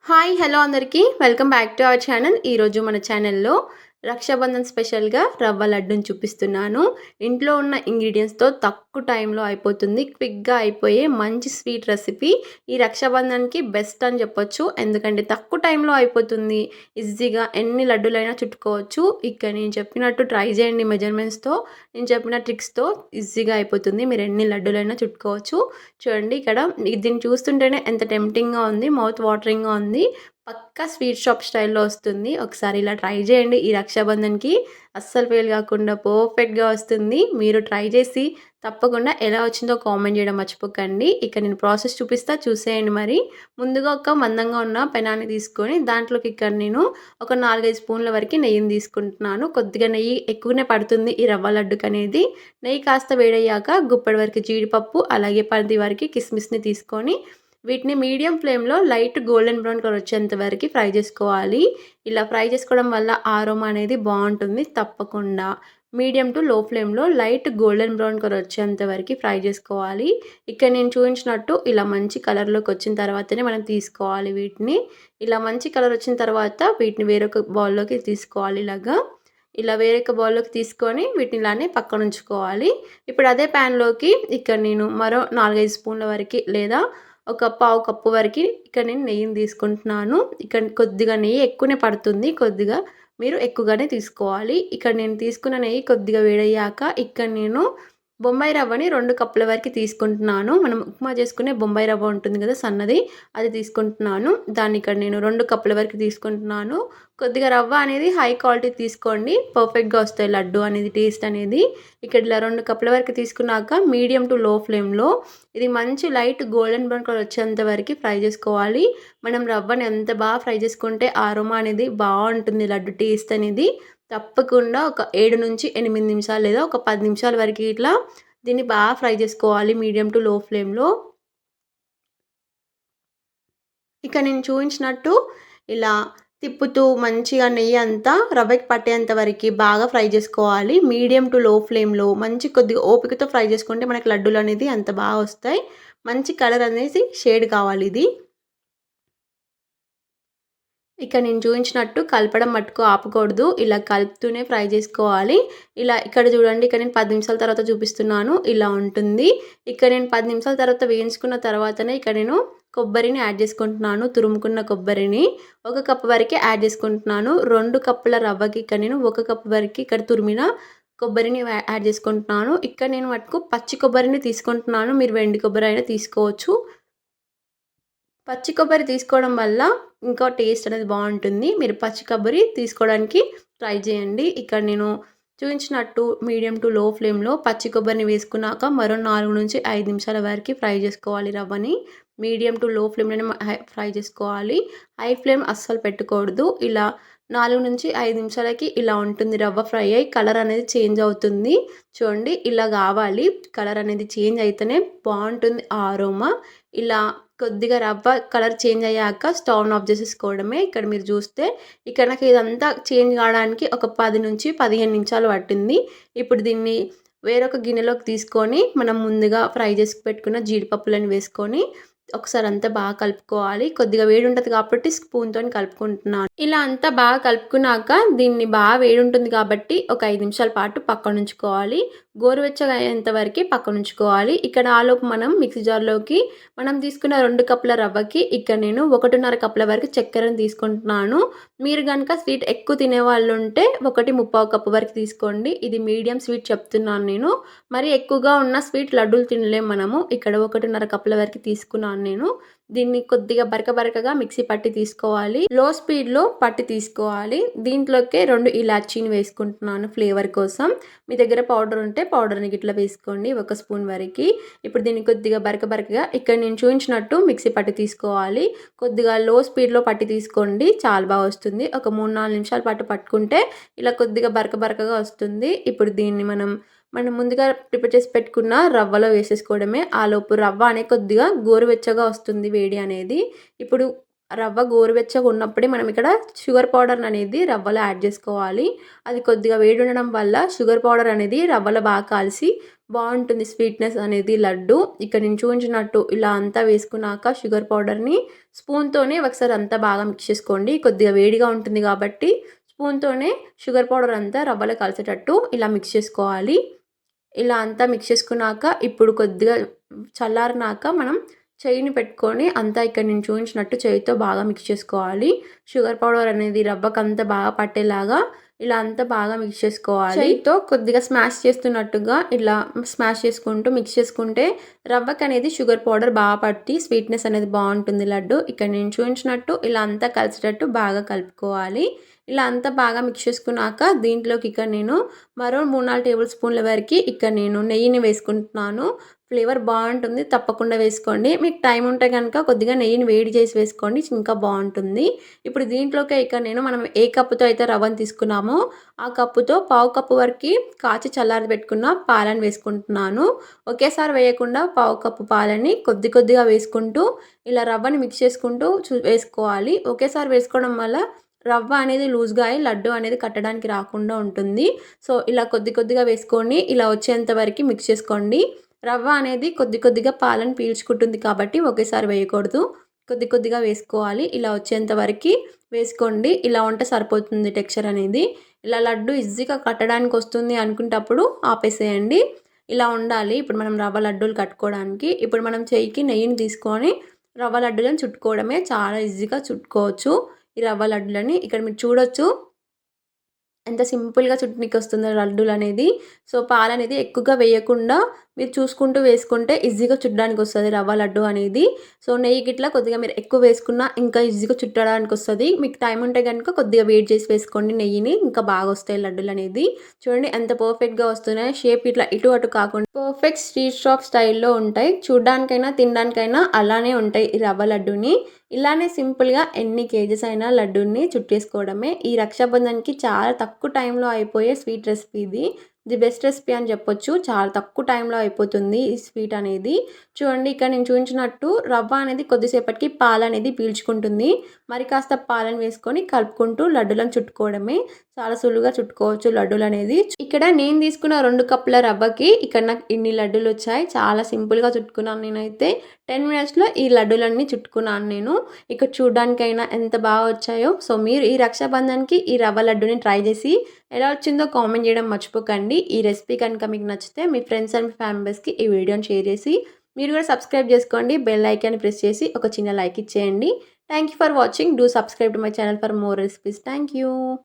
Hi hello అందరికీ welcome back to our channel. ఈరోజు మన ఛానల్లో రక్షాబంధన్ స్పెషల్గా రవ్వ లడ్డూని చూపిస్తున్నాను. ఇంట్లో ఉన్న ఇంగ్రీడియంట్స్తో తక్కువ టైంలో అయిపోతుంది, క్విక్గా అయిపోయే మంచి స్వీట్ రెసిపీ. ఈ రక్షాబంధన్కి బెస్ట్ అని చెప్పొచ్చు, ఎందుకంటే తక్కువ టైంలో అయిపోతుంది. ఈజీగా ఎన్ని లడ్డూలైనా చుట్టుకోవచ్చు. ఇక నేను చెప్పినట్టు ట్రై చేయండి, మెజర్మెంట్స్తో నేను చెప్పిన ట్రిక్స్తో ఈజీగా అయిపోతుంది. మీరు ఎన్ని లడ్డూలైనా చుట్టుకోవచ్చు. చూడండి, ఇక్కడ దీన్ని చూస్తుంటేనే ఎంత టెంప్టింగ్గా ఉంది, మౌత్ వాటరింగ్గా ఉంది. పక్కా స్వీట్ షాప్ స్టైల్లో వస్తుంది. ఒకసారి ఇలా ట్రై చేయండి. ఈ రక్షాబంధన్కి అస్సలు ఫెయిల్ కాకుండా పర్ఫెక్ట్గా వస్తుంది. మీరు ట్రై చేసి తప్పకుండా ఎలా వచ్చిందో కామెంట్ చేయడం మర్చిపోకండి. ఇక నేను ప్రాసెస్ చూపిస్తా, చూసేయండి. మరి ముందుగా ఒక మందంగా ఉన్న పెనాన్ని తీసుకొని దాంట్లోకి ఇక్కడ నేను ఒక 4-5 స్పూన్ల వరకు నెయ్యిని తీసుకుంటున్నాను. కొద్దిగా నెయ్యి ఎక్కువనే పడుతుంది ఈ రవ్వ లడ్డుకి అనేది. నెయ్యి కాస్త వేడయ్యాక గుప్పెడి వరకు జీడిపప్పు, అలాగే 10 వరకు కిస్మిస్ని తీసుకొని వీటిని మీడియం ఫ్లేమ్లో లైట్ గోల్డెన్ బ్రౌన్ కలర్ వచ్చేంత వరకు ఫ్రై చేసుకోవాలి. ఇలా ఫ్రై చేసుకోవడం వల్ల ఆరోమా అనేది బాగుంటుంది. తప్పకుండా మీడియం టు లో ఫ్లేమ్లో లైట్ గోల్డెన్ బ్రౌన్ కలర్ వచ్చేంత వరకు ఫ్రై చేసుకోవాలి. ఇక్కడ నేను చూపించినట్టు ఇలా మంచి కలర్లోకి వచ్చిన తర్వాతనే మనం తీసుకోవాలి వీటిని. ఇలా మంచి కలర్ వచ్చిన తర్వాత వీటిని వేరొక బౌల్లోకి తీసుకోవాలి. ఇలా వేరొక బౌల్లోకి తీసుకొని వీటిని ఇలానే పక్కన ఉంచుకోవాలి. ఇప్పుడు అదే ప్యాన్లోకి ఇక్కడ నేను మరో 4-5 స్పూన్ల వరకు లేదా ఒక పావు కప్పు వరకు ఇక్కడ నేను నెయ్యిని తీసుకుంటున్నాను. ఇక్కడ కొద్దిగా నెయ్యి ఎక్కువనే పడుతుంది, కొద్దిగా మీరు ఎక్కువగానే తీసుకోవాలి. ఇక్కడ నేను తీసుకున్న నెయ్యి కొద్దిగా వేడయ్యాక ఇక్కడ నేను బొంబాయి రవ్వని 2 కప్పుల వరకు తీసుకుంటున్నాను. మనం ఉప్మా చేసుకునే బొంబాయి రవ్వ ఉంటుంది కదా, సన్నది, అది తీసుకుంటున్నాను. దాన్ని ఇక్కడ నేను 2 కప్పుల వరకు తీసుకుంటున్నాను. కొద్దిగా రవ్వ అనేది హై క్వాలిటీ తీసుకోండి, పర్ఫెక్ట్గా వస్తాయి లడ్డు అనేది, టేస్ట్ అనేది. ఇక్కడ ఇలా 2 కప్పుల వరకు తీసుకున్నాక మీడియం టు లో ఫ్లేమ్లో ఇది మంచి లైట్ గోల్డెన్ బ్రౌన్ కలర్ వచ్చేంత వరకు ఫ్రై చేసుకోవాలి. మనం రవ్వని ఎంత బాగా ఫ్రై చేసుకుంటే ఆరోమా అనేది బాగుంటుంది, లడ్డు టేస్ట్ అనేది. తప్పకుండా ఒక 7-8 నిమిషాలు లేదా ఒక 10 నిమిషాల వరకు ఇట్లా దీన్ని బాగా ఫ్రై చేసుకోవాలి మీడియం టు లో ఫ్లేమ్లో. ఇక నేను చూపించినట్టు ఇలా తిప్పుతూ మంచిగా నెయ్యి అంతా రవ్వకి పట్టేంత వరకు బాగా ఫ్రై చేసుకోవాలి. మీడియం టు లో ఫ్లేమ్లో మంచి కొద్దిగా ఓపికతో ఫ్రై చేసుకుంటే మనకి లడ్డూలు అనేది అంత బాగా వస్తాయి. మంచి కలర్ అనేది షేడ్ కావాలి ఇది. ఇక నేను చూపించినట్టు కలపడం మట్టుకు ఆపకూడదు, ఇలా కలుపుతూనే ఫ్రై చేసుకోవాలి. ఇలా ఇక్కడ చూడండి, ఇక్కడ నేను 10 నిమిషాల తర్వాత చూపిస్తున్నాను, ఇలా ఉంటుంది. ఇక్కడ నేను 10 నిమిషాల తర్వాత వేయించుకున్న తర్వాతనే ఇక్కడ నేను కొబ్బరిని యాడ్ చేసుకుంటున్నాను. తురుముకున్న కొబ్బరిని 1 కప్పు వరకు యాడ్ చేసుకుంటున్నాను. 2 కప్పుల రవ్వకి ఇక్కడ నేను 1 కప్పు వరకు ఇక్కడ తురిమిన కొబ్బరిని యాడ్ చేసుకుంటున్నాను. ఇక్కడ నేను మటుకు పచ్చి కొబ్బరిని తీసుకుంటున్నాను. మీరు వెండి కొబ్బరి అయినా తీసుకోవచ్చు. పచ్చి కొబ్బరి తీసుకోవడం వల్ల ఇంకా టేస్ట్ అనేది బాగుంటుంది. మీరు పచ్చి కొబ్బరి తీసుకోవడానికి ట్రై చేయండి. ఇక్కడ నేను చూపించినట్టు మీడియం టు లో ఫ్లేమ్లో పచ్చి కొబ్బరిని వేసుకున్నాక మరో 4-5 నిమిషాల వరకు ఫ్రై చేసుకోవాలి. రవ్వని మీడియం టు లో ఫ్లేమ్లోనే ఫ్రై చేసుకోవాలి. హై ఫ్లేమ్ అస్సలు పెట్టకూడదు. ఇలా 4-5 నిమిషాలకి ఇలా ఉంటుంది. రవ్వ ఫ్రై అయ్యి కలర్ అనేది చేంజ్ అవుతుంది. చూడండి, ఇలా కావాలి. కలర్ అనేది చేంజ్ అయితేనే బాగుంటుంది ఆరోమా. ఇలా కొద్దిగా రవ్వ కలర్ చేంజ్ అయ్యాక స్టవ్ని ఆఫ్ చేసేసుకోవడమే. ఇక్కడ మీరు చూస్తే ఇక్కడ నాకు ఇదంతా చేంజ్ కావడానికి ఒక 10-15 నిమిషాలు పట్టింది. ఇప్పుడు దీన్ని వేరొక గిన్నెలోకి తీసుకొని మనం ముందుగా ఫ్రై చేసి పెట్టుకున్న జీడిపప్పులను వేసుకొని ఒకసారి అంతా బాగా కలుపుకోవాలి. కొద్దిగా వేడి ఉంటుంది కాబట్టి స్పూన్తో కలుపుకుంటున్నాను. ఇలా అంతా బాగా కలుపుకున్నాక దీన్ని బాగా వేడి ఉంటుంది కాబట్టి ఒక 5 నిమిషాల పాటు పక్కన ఉంచుకోవాలి. గోరువెచ్చగా అయ్యేంత వరకు పక్కన ఉంచుకోవాలి. ఇక్కడ ఆలోపు మనం మిక్సీ జార్లోకి మనం తీసుకున్న 2 కప్పుల రవ్వకి ఇక్కడ నేను 1.5 కప్పుల వరకు చక్కెరను తీసుకుంటున్నాను. మీరు కనుక స్వీట్ ఎక్కువ తినేవాళ్ళు ఉంటే 1.75 కప్పు వరకు తీసుకోండి. ఇది మీడియం స్వీట్ చెప్తున్నాను నేను. మరి ఎక్కువగా ఉన్న స్వీట్ లడ్డూలు తినలేం మనము. ఇక్కడ 1.5 కప్పుల వరకు తీసుకున్నాను నేను. దీన్ని కొద్దిగా బరకగా మిక్సీ పట్టి తీసుకోవాలి. లో స్పీడ్లో పట్టి తీసుకోవాలి. దీంట్లోకే 2 ఇలాచీని వేసుకుంటున్నాను ఫ్లేవర్ కోసం. మీ దగ్గర పౌడర్ ఉంటే పౌడర్ని గిట్లా వేసుకోండి, 1 స్పూన్ వరకు. ఇప్పుడు దీన్ని కొద్దిగా బరకగా ఇక్కడ నేను చూపించినట్టు మిక్సీ పట్టి తీసుకోవాలి. కొద్దిగా లో స్పీడ్లో పట్టి తీసుకోండి, చాలా బాగా వస్తుంది. ఒక 3-4 నిమిషాల పాటు పట్టుకుంటే ఇలా కొద్దిగా బరకగా వస్తుంది. ఇప్పుడు దీన్ని మనం ముందుగా ప్రిపేర్ చేసి పెట్టుకున్న రవ్వలో వేసేసుకోవడమే. ఆలోపు రవ్వ అనేది కొద్దిగా గోరువెచ్చగా వస్తుంది, వేడి అనేది. ఇప్పుడు రవ్వ గోరువెచ్చగా ఉన్నప్పుడే మనం ఇక్కడ షుగర్ పౌడర్ అనేది రవ్వలో యాడ్ చేసుకోవాలి. అది కొద్దిగా వేడి ఉండడం వల్ల షుగర్ పౌడర్ అనేది రవ్వలో బాగా కలిసి బాగుంటుంది స్వీట్నెస్ అనేది లడ్డు. ఇక్కడ నేను చూపించినట్టు ఇలా అంతా వేసుకున్నాక షుగర్ పౌడర్ని స్పూన్తోనే ఒకసారి అంతా బాగా మిక్స్ చేసుకోండి. కొద్దిగా వేడిగా ఉంటుంది కాబట్టి స్పూన్తోనే షుగర్ పౌడర్ అంతా రవ్వలో కలిసేటట్టు ఇలా మిక్స్ చేసుకోవాలి. ఇలా అంతా మిక్స్ చేసుకున్నాక ఇప్పుడు కొద్దిగా చల్లారినాక మనం చెయ్యిని పెట్టుకొని అంతా ఇక్కడ నేను చూపించినట్టు చెయ్యితో బాగా మిక్స్ చేసుకోవాలి. షుగర్ పౌడర్ అనేది రవ్వకంతా బాగా పట్టేలాగా ఇలా అంతా బాగా మిక్స్ చేసుకోవాలి. చెయ్యితో కొద్దిగా స్మాష్ చేస్తున్నట్టుగా ఇలా స్మాష్ చేసుకుంటూ మిక్స్ చేసుకుంటే రవ్వకి అనేది షుగర్ పౌడర్ బాగా పట్టి స్వీట్నెస్ అనేది బాగుంటుంది లడ్డు. ఇక్కడ నేను చూపించినట్టు ఇలా అంతా కలిసేటట్టు బాగా కలుపుకోవాలి. ఇలా అంతా బాగా మిక్స్ చేసుకున్నాక దీంట్లోకి ఇక్కడ నేను మరో 3-4 టేబుల్ స్పూన్ల వరకు ఇక్కడ నేను నెయ్యిని వేసుకుంటున్నాను. ఫ్లేవర్ బాగుంటుంది, తప్పకుండా వేసుకోండి. మీకు టైం ఉంటే కనుక కొద్దిగా నెయ్యిని వేడి చేసి వేసుకోండి, ఇంకా బాగుంటుంది. ఇప్పుడు దీంట్లోకి ఇక్కడ నేను మనం ఏ కప్పుతో అయితే రవ్వను తీసుకున్నామో ఆ కప్పుతో పావు కప్పు వరకు కాచి చల్లారి పెట్టుకున్న పాలను వేసుకుంటున్నాను. ఒకేసారి వేయకుండా పావు కప్పు పాలని కొద్ది కొద్దిగా వేసుకుంటూ ఇలా రవ్వని మిక్స్ చేసుకుంటూ వేసుకోవాలి. ఒకేసారి వేసుకోవడం వల్ల రవ్వ అనేది లూజ్గా అయ్యి లడ్డు అనేది కట్టడానికి రాకుండా ఉంటుంది. సో ఇలా కొద్ది కొద్దిగా వేసుకొని ఇలా వచ్చేంత వరకు మిక్స్ చేసుకోండి. రవ్వ అనేది కొద్ది కొద్దిగా పాలను పీల్చుకుంటుంది కాబట్టి ఒకేసారి వేయకూడదు, కొద్ది కొద్దిగా వేసుకోవాలి. ఇలా వచ్చేంత వరకు వేసుకోండి. ఇలా ఉంటే సరిపోతుంది టెక్స్చర్ అనేది. ఇలా లడ్డు ఈజీగా కట్టడానికి వస్తుంది అనుకునేటప్పుడు ఆపేసేయండి. ఇలా ఉండాలి ఇప్పుడు మనం రవ్వ లడ్డూలు కట్టుకోవడానికి. ఇప్పుడు మనం చెయ్యికి నెయ్యిని తీసుకొని రవ్వ లడ్డూలను చుట్టుకోవడమే, చాలా ఈజీగా చుట్టుకోవచ్చు ఈ రవ్వ లడ్డులని. ఇక్కడ మీరు చూడొచ్చు ఎంత సింపుల్గా చుట్టనికి వస్తుందో లడ్డూలు అనేది. సో పాలనేది ఎక్కువగా వేయకుండా మీరు చూసుకుంటూ వేసుకుంటే ఈజీగా చుట్టడానికి వస్తుంది రవ్వ లడ్డు అనేది. సో నెయ్యి గిట్లా కొద్దిగా మీరు ఎక్కువ వేసుకున్నా ఇంకా ఈజీగా చుట్టడానికి వస్తుంది. మీకు టైం ఉంటే కనుక కొద్దిగా వేడి చేసి వేసుకోండి నెయ్యిని, ఇంకా బాగా వస్తాయి లడ్డూలు అనేది. చూడండి ఎంత పర్ఫెక్ట్గా వస్తున్నాయి. షేప్ ఇట్లా ఇటు అటు కాకుండా పర్ఫెక్ట్ స్ట్రీట్ షాప్ స్టైల్లో ఉంటాయి. చూడ్డానికైనా తినడానికైనా అలానే ఉంటాయి ఈ రవ్వ లడ్డూని. ఇలానే సింపుల్గా ఎన్ని కేజెస్ అయినా లడ్డూని చుట్టేసుకోవడమే. ఈ రక్షాబంధన్కి చాలా తక్కువ టైంలో అయిపోయే స్వీట్ రెసిపీ ఇది. ది బెస్ట్ రెసిపీ అని చెప్పొచ్చు. చాలా తక్కువ టైంలో అయిపోతుంది ఈ స్వీట్ అనేది. చూడండి ఇక్కడ నేను చూపించినట్టు రవ్వ అనేది కొద్దిసేపటికి పాలు అనేది పీల్చుకుంటుంది. మరి కాస్త పాలను వేసుకొని కలుపుకుంటూ లడ్డూలను చుట్టుకోవడమే. చాలా సులువుగా చుట్టుకోవచ్చు లడ్డూలు అనేది. ఇక్కడ నేను తీసుకున్న 2 కప్పుల రవ్వకి ఇక్కడ నాకు ఇన్ని లడ్డూలు వచ్చాయి. చాలా సింపుల్గా చుట్టుకున్నాను నేనైతే. 10 మినిట్స్లో ఈ లడ్డూలన్నీ చుట్టుకున్నాను నేను. ఇక్కడ చూడడానికైనా ఎంత బాగా వచ్చాయో. సో మీరు ఈ రక్షాబంధన్కి ఈ రవ్వ లడ్డూని ట్రై చేసి ఎలా వచ్చిందో కామెంట్ చేయడం మర్చిపోకండి. ఈ రెసిపీ కనుక మీకు నచ్చితే మీ ఫ్రెండ్స్ అండ్ ఫ్యామిలీ మెంబర్స్కి ఈ వీడియోని షేర్ చేసి మీరు కూడా సబ్స్క్రైబ్ చేసుకోండి. బెల్ ఐకాన్ని ప్రెస్ చేసి ఒక చిన్న లైక్ ఇచ్చేయండి. Thank you for watching. Do subscribe to my channel for more recipes. Thank you.